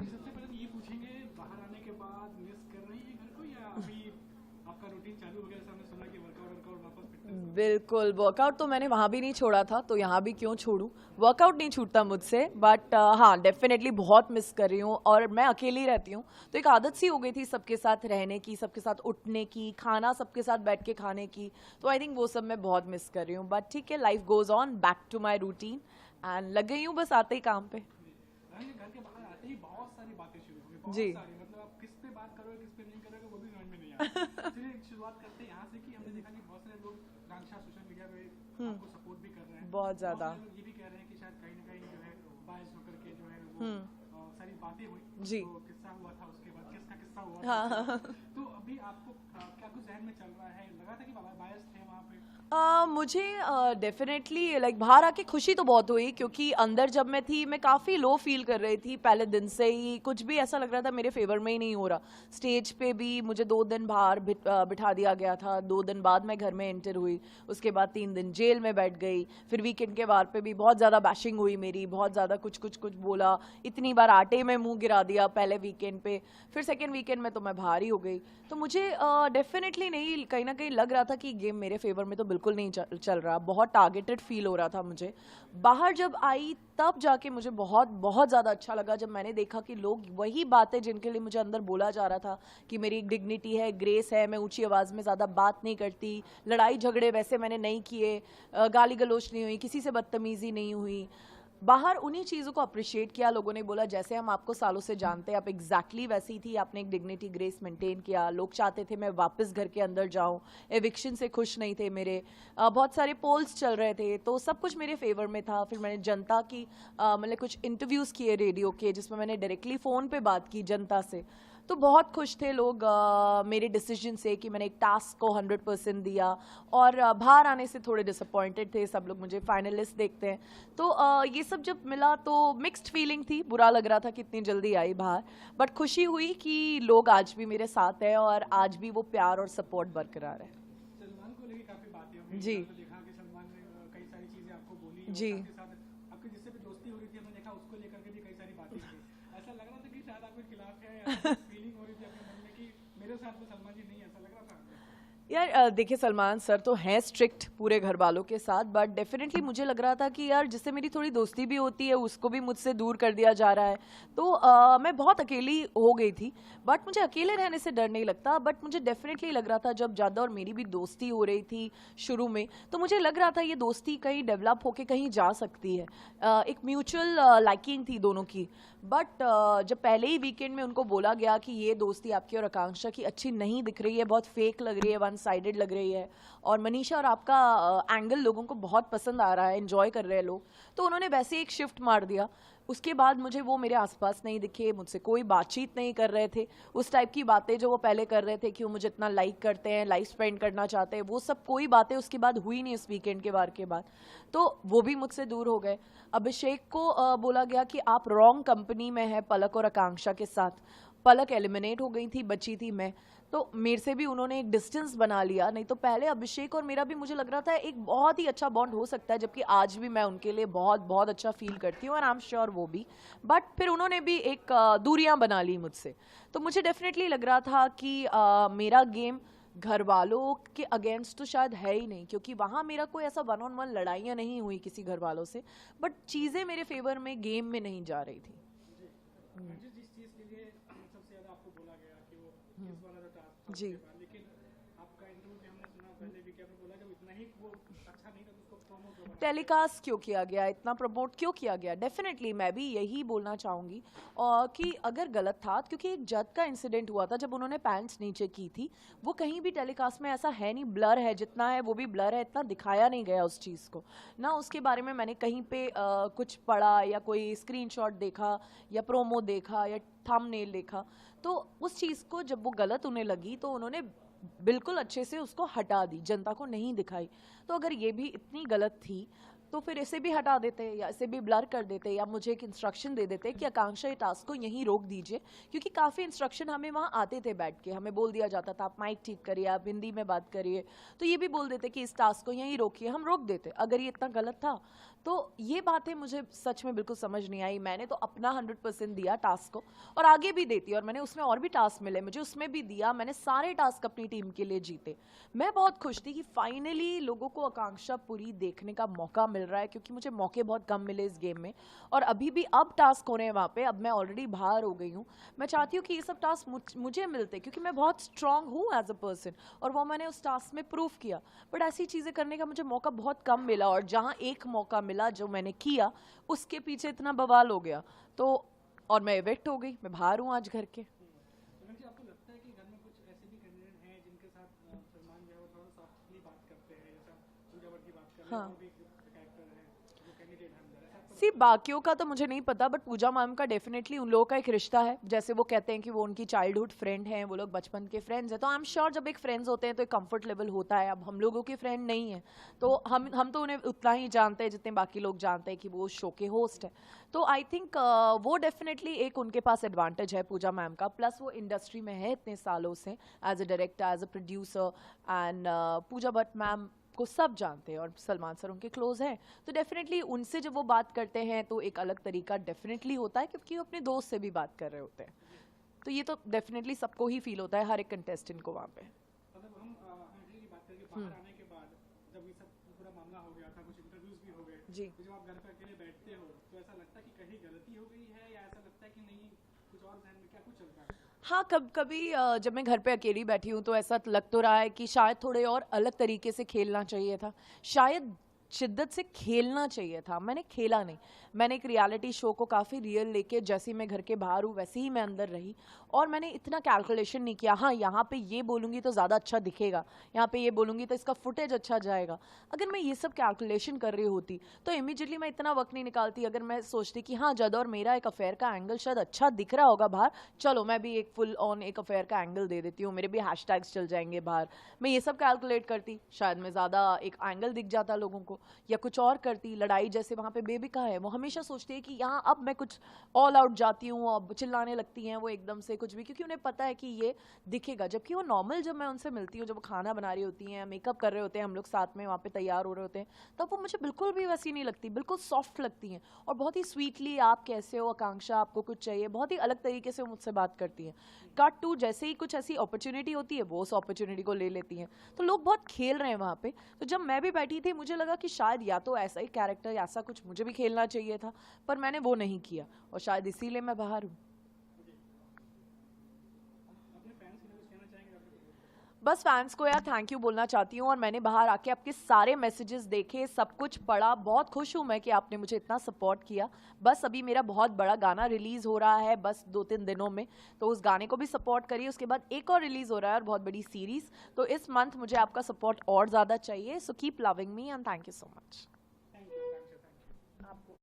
जी सबसे पहले तो ये पूछेंगे, बाहर आने के बाद मिस कर रही है घर को या अभी आपका रूटीन चालू हो गया? जैसे हमने सुना कि वर्कआउट वर्कआउट वापस फिटनेस हो गया। बिल्कुल, वर्कआउट तो मैंने वहाँ भी नहीं छोड़ा था, तो यहाँ भी क्यों छोड़ूँ। वर्कआउट नहीं छूटता मुझसे, बट हाँ, डेफिनेटली बहुत मिस कर रही हूँ। और मैं अकेली रहती हूँ, तो एक आदत सी हो गई थी सबके साथ रहने की, सबके साथ उठने की, खाना सबके साथ बैठ के खाने की। तो आई थिंक वो सब मैं बहुत मिस कर रही हूँ। बट ठीक है, life goes on, back to my routine, and लग गई हूँ बस आते ही काम पे। रानी, घर के बाहर आते ही बहुत सारी बातें शुरू हो गई, जी। बहुत सारी, मतलब आप किस पे बात करोगे किस पे नहीं करोगे वो भी समझ में नहीं आ रहा। चलिए शुरुआत करते हैं यहाँ से कि हमने देखा कि बहुत सारे लोग रांक्षा सोशल मीडिया पे आपको सपोर्ट भी कर रहे हैं। बहुत बहुत ज़्यादा। सारे लोग ये भी कह रहे हैं कि शायद कहीं ना कहीं जो है बायस होकर के जो है वो सारी बातें हुई। जी। तो किस्सा हुआ था, उसके बाद किसका किस्सा हुआ था हाँ, उसके हाँ, हाँ। बाद। तो अभी आपको क्या कुछ जहन में चल रहा है? लगा था कि बायस थे वहाँ पे? मुझे डेफिनेटली लाइक बाहर आके खुशी तो बहुत हुई, क्योंकि अंदर जब मैं थी मैं काफ़ी लो फील कर रही थी पहले दिन से ही। कुछ भी ऐसा लग रहा था मेरे फेवर में ही नहीं हो रहा। स्टेज पे भी मुझे 2 दिन बाहर बिठा दिया गया था। 2 दिन बाद मैं घर में एंटर हुई, उसके बाद 3 दिन जेल में बैठ गई। फिर वीकेंड के वार पे भी बहुत ज़्यादा बैशिंग हुई मेरी, बहुत ज़्यादा कुछ कुछ कुछ बोला। इतनी बार आटे में मुंह गिरा दिया पहले वीकेंड पे, फिर सेकेंड वीकेंड में तो मैं बाहर ही हो गई। तो मुझे डेफिनेटली नहीं, कहीं ना कहीं लग रहा था कि गेम मेरे फेवर में तो बिल्कुल नहीं चल रहा। बहुत टारगेटेड फील हो रहा था मुझे। बाहर जब आई तब जाके मुझे बहुत बहुत ज़्यादा अच्छा लगा, जब मैंने देखा कि लोग वही बातें जिनके लिए मुझे अंदर बोला जा रहा था कि मेरी एक डिग्निटी है, ग्रेस है, मैं ऊंची आवाज़ में ज़्यादा बात नहीं करती, लड़ाई झगड़े वैसे मैंने नहीं किए, गाली गलौज नहीं हुई, किसी से बदतमीज़ी नहीं हुई। बाहर उन्हीं चीज़ों को अप्रिशिएट किया लोगों ने। बोला जैसे हम आपको सालों से जानते हैं, आप एग्जैक्टली वैसी थी, आपने एक डिग्निटी ग्रेस मेंटेन किया। लोग चाहते थे मैं वापस घर के अंदर जाऊं, एविक्शन से खुश नहीं थे मेरे। बहुत सारे पोल्स चल रहे थे, तो सब कुछ मेरे फेवर में था। फिर मैंने जनता की मतलब कुछ इंटरव्यूज़ किए रेडियो के, जिसमें मैंने डायरेक्टली फ़ोन पे बात की जनता से। तो बहुत खुश थे लोग मेरे डिसीजन से कि मैंने एक टास्क को 100% दिया। और बाहर आने से थोड़े डिसअपॉइंटेड थे सब लोग, मुझे फाइनलिस्ट देखते हैं। तो ये सब जब मिला तो मिक्स्ड फीलिंग थी, बुरा लग रहा था कि इतनी जल्दी आई बाहर। बट खुशी हुई कि लोग आज भी मेरे साथ हैं और आज भी वो प्यार और सपोर्ट बरकरार है। सलमान को लेके काफी बातें हो गई, जी। हमने देखा कि सलमान ने कई सारी चीजें आपको बोली और जी। साथ ही साथ आपकी जिससे भी दोस्ती हो रही थी हमने देखा उसको लेकर के भी कई सारी बातें की। ऐसा लग रहा था कि शायद आपके खिलाफ है, या फीलिंग हो रही थी अपने मन में कि मेरे साथ में सलमान जी नहीं है, ऐसा लग रहा था आपको? यार देखिए, सलमान सर तो हैं स्ट्रिक्ट पूरे घर वालों के साथ, बट डेफिनेटली मुझे लग रहा था कि यार जिससे मेरी थोड़ी दोस्ती भी होती है उसको भी मुझसे दूर कर दिया जा रहा है। तो मैं बहुत अकेली हो गई थी। बट मुझे अकेले रहने से डर नहीं लगता, बट मुझे डेफिनेटली लग रहा था जब ज़्यादा और मेरी भी दोस्ती हो रही थी शुरू में, तो मुझे लग रहा था ये दोस्ती कहीं डेवलप होके कहीं जा सकती है। एक म्यूचुअल लाइकिंग थी दोनों की। बट जब पहले ही वीकेंड में उनको बोला गया कि ये दोस्ती आपकी और आकांक्षा की अच्छी नहीं दिख रही है, बहुत फेक लग रही है, वन साइडेड लग रही है, और मनीषा और आपका एंगल लोगों को बहुत पसंद आ रहा है, एंजॉय कर रहे हैं लोग, तो उन्होंने वैसे ही एक शिफ्ट मार दिया। उसके बाद मुझे वो मेरे आसपास नहीं दिखे, मुझसे कोई बातचीत नहीं कर रहे थे। उस टाइप की बातें जो वो पहले कर रहे थे कि वो मुझे इतना लाइक करते हैं, लाइफ स्पेंड करना चाहते हैं, वो सब कोई बातें उसके बाद हुई नहीं, इस वीकेंड के बार के बाद। तो वो भी मुझसे दूर हो गए। अभिषेक को बोला गया कि आप रॉन्ग कंपनी में है पलक और आकांक्षा के साथ। पलक एलिमिनेट हो गई थी, बची थी मैं। तो मेरे से भी उन्होंने एक डिस्टेंस बना लिया। नहीं तो पहले अभिषेक और मेरा भी मुझे लग रहा था एक बहुत ही अच्छा बॉन्ड हो सकता है, जबकि आज भी मैं उनके लिए बहुत बहुत अच्छा फील करती हूँ, और आई एम श्योर वो भी। बट फिर उन्होंने भी एक दूरियां बना ली मुझसे। तो मुझे डेफिनेटली लग रहा था कि मेरा गेम घर वालों के अगेंस्ट तो शायद है ही नहीं, क्योंकि वहाँ मेरा कोई ऐसा वन ऑन वन लड़ाइयाँ नहीं हुई किसी घर वालों से। बट चीज़ें मेरे फेवर में गेम में नहीं जा रही थी। जी, जिस चीज के लिए सबसे ज्यादा आपको बोला गया कि वो किस वाला जो टास्क था जी। उसके बाद, लेकिन आपका इंटरव्यू में हमने सुना पहले भी कि आपने बोला जब इतना ही वो अच्छा नहीं था तो उसको प्रोमो क्यों बनाया? टेलीकास्ट क्यों किया गया, इतना प्रमोट क्यों किया गया? डेफिनेटली मैं भी यही बोलना चाहूँगी कि अगर गलत था, क्योंकि एक जज का इंसिडेंट हुआ था जब उन्होंने पैंट्स नीचे की थी, वो कहीं भी टेलीकास्ट में ऐसा है नहीं, ब्लर है, जितना है वो भी ब्लर है, इतना दिखाया नहीं गया उस चीज़ को ना। उसके बारे में मैंने कहीं पे कुछ पढ़ा या कोई स्क्रीनशॉट देखा या प्रोमो देखा या थंबनेल देखा, तो उस चीज़ को जब वो गलत उन्हें लगी तो उन्होंने बिल्कुल अच्छे से उसको हटा दी, जनता को नहीं दिखाई। तो अगर ये भी इतनी गलत थी तो फिर इसे भी हटा देते या इसे भी ब्लर कर देते या मुझे एक इंस्ट्रक्शन दे देते कि आकांक्षा ये टास्क को यहीं रोक दीजिए, क्योंकि काफ़ी इंस्ट्रक्शन हमें वहाँ आते थे बैठ के, हमें बोल दिया जाता था आप माइक ठीक करिए, आप हिंदी में बात करिए, तो ये भी बोल देते कि इस टास्क को यहीं रोकिए, हम रोक देते अगर ये इतना गलत था। तो ये बातें मुझे सच में बिल्कुल समझ नहीं आई। मैंने तो अपना 100% दिया टास्क को और आगे भी देती, और मैंने उसमें और भी टास्क मिले मुझे, उसमें भी दिया, मैंने सारे टास्क अपनी टीम के लिए जीते। मैं बहुत खुश थी कि फाइनली लोगों को आकांक्षा पुरी देखने का मौका मिल रहा है, क्योंकि मुझे मौके बहुत कम मिले इस गेम में, और अभी भी अब टास्क हो रहे हैं वहाँ पे, अब मैं ऑलरेडी बाहर हो गई हूँ। मैं चाहती हूँ कि ये सब टास्क मुझे मिलते, क्योंकि मैं बहुत स्ट्रांग हूँ एज अ पर्सन, और वो मैंने उस टास्क में प्रूव किया। बट ऐसी चीज़ें करने का मुझे मौका बहुत कम मिला, और जहाँ एक मौका मिला जो मैंने किया उसके पीछे इतना बवाल हो गया, तो और मैं इवेक्ट हो गई, मैं बाहर हूँ आज घर के। जी, आपको लगता है कि घर में कुछ ऐसे भी कैंडिडेट हैं जिनके साथ सलमान जो है वो थोड़ा सॉफ्टली बात करते हैं, जैसा पूजा भट्ट की बात कर रहे हैं, हाँ। और भी कैरेक्टर हैं जो कैंडिडेट हैं अंदर, ऐसा आपको सी बाकियों का तो मुझे नहीं पता, बट पूजा मैम का डेफिनेटली उन लोगों का एक रिश्ता है, जैसे वो कहते हैं कि वो उनकी चाइल्डहुड फ्रेंड हैं, वो लोग बचपन के फ्रेंड्स हैं, तो आई एम श्योर जब एक फ्रेंड्स होते हैं तो एक कंफर्ट लेवल होता है। अब हम लोगों के फ्रेंड नहीं है, तो हम तो उन्हें उतना ही जानते हैं जितने बाकी लोग जानते हैं कि वो शो के होस्ट है। तो आई थिंक वो डेफिनेटली एक उनके पास एडवांटेज है पूजा मैम का, प्लस वो इंडस्ट्री में है इतने सालों से as a director, as a producer, and Pooja Bhatt ma'am को सब जानते हैं और सलमान सर उनके क्लोज हैं, तो डेफिनेटली उनसे जब वो बात करते हैं तो एक अलग तरीका डेफिनेटली होता है, क्योंकि वो अपने दोस्त से भी बात कर रहे होते हैं। तो ये तो डेफिनेटली सबको ही फील होता है, हर एक कंटेस्टेंट को वहाँ पे। मतलब हम एंट्री की बात करें कि बाहर आने के बाद जब ये सब पूरा मामला हो गया था, कुछ इंटरव्यूज भी हो गए, जी। तो जब आप घर पे अकेले बैठते हो तो ऐसा लगता है कि कहीं गलती हो गई है, या ऐसा लगता है कि नहीं कुछ और ध्यान में क्या कुछ चल रहा है? हाँ, कभी जब मैं घर पे अकेली बैठी हूँ तो ऐसा लग तो रहा है कि शायद थोड़े और अलग तरीके से खेलना चाहिए था, शायद शिद्दत से खेलना चाहिए था, मैंने खेला नहीं। मैंने एक रियलिटी शो को काफ़ी रियल लेके, जैसे मैं घर के बाहर हूँ वैसे ही मैं अंदर रही, और मैंने इतना कैलकुलेशन नहीं किया, हाँ यहाँ पे ये बोलूँगी तो ज़्यादा अच्छा दिखेगा, यहाँ पे ये बोलूँगी तो इसका फुटेज अच्छा जाएगा। अगर मैं ये सब कैलकुलेशन कर रही होती तो इमीडिएटली मैं इतना वक्त नहीं निकालती। अगर मैं सोचती कि हाँ जद और मेरा एक अफेयर का एंगल शायद अच्छा दिख रहा होगा बाहर, चलो मैं भी एक फुल ऑन एक अफेयर का एंगल दे देती हूँ, मेरे भी हैशटैग्स चल जाएंगे बाहर, मैं ये सब कैलकुलेट करती, शायद मैं ज़्यादा एक एंगल दिख जाता लोगों को, या कुछ और करती। लड़ाई जैसे वहाँ पे बेबिका है, वो हमेशा सोचती है कि यहाँ अब मैं कुछ ऑल आउट जाती हूँ, अब चिल्लाने लगती हैं वो एकदम से कुछ भी, क्योंकि उन्हें पता है कि ये दिखेगा। जबकि वो नॉर्मल जब मैं उनसे मिलती हूँ, जब वो खाना बना रही होती हैं, मेकअप कर रहे होते हैं, हम लोग साथ में वहाँ पे तैयार हो रहे होते हैं, तब वो मुझे बिल्कुल भी वैसी नहीं लगती, बिल्कुल सॉफ्ट लगती हैं, और बहुत ही स्वीटली आप कैसे हो आकांक्षा, आपको कुछ चाहिए, बहुत ही अलग तरीके से वो मुझसे बात करती हैं। कट टू जैसे ही कुछ ऐसी अपॉर्चुनिटी होती है वो उस अपॉर्चुनिटी को ले लेती हैं। तो लोग बहुत खेल रहे हैं वहाँ पे। तो जब मैं भी बैठी थी मुझे लगा कि शायद या तो ऐसा ही कैरेक्टर या ऐसा कुछ मुझे भी खेलना चाहिए था, पर मैंने वो नहीं किया, और शायद इसीलिए मैं बाहर हूँ। अपने फैंस के लिए कुछ कहना चाहेंगे आप? बस फैंस को यार थैंक यू बोलना चाहती हूँ, और मैंने बाहर आके आपके सारे मैसेजेस देखे, सब कुछ पढ़ा, बहुत खुश हूँ मैं कि आपने मुझे इतना सपोर्ट किया। बस अभी मेरा बहुत बड़ा गाना रिलीज़ हो रहा है बस 2-3 दिनों में, तो उस गाने को भी सपोर्ट करिए। उसके बाद एक और रिलीज़ हो रहा है और बहुत बड़ी सीरीज़, तो इस मंथ मुझे आपका सपोर्ट और ज़्यादा चाहिए। So keep loving me and thank you so much.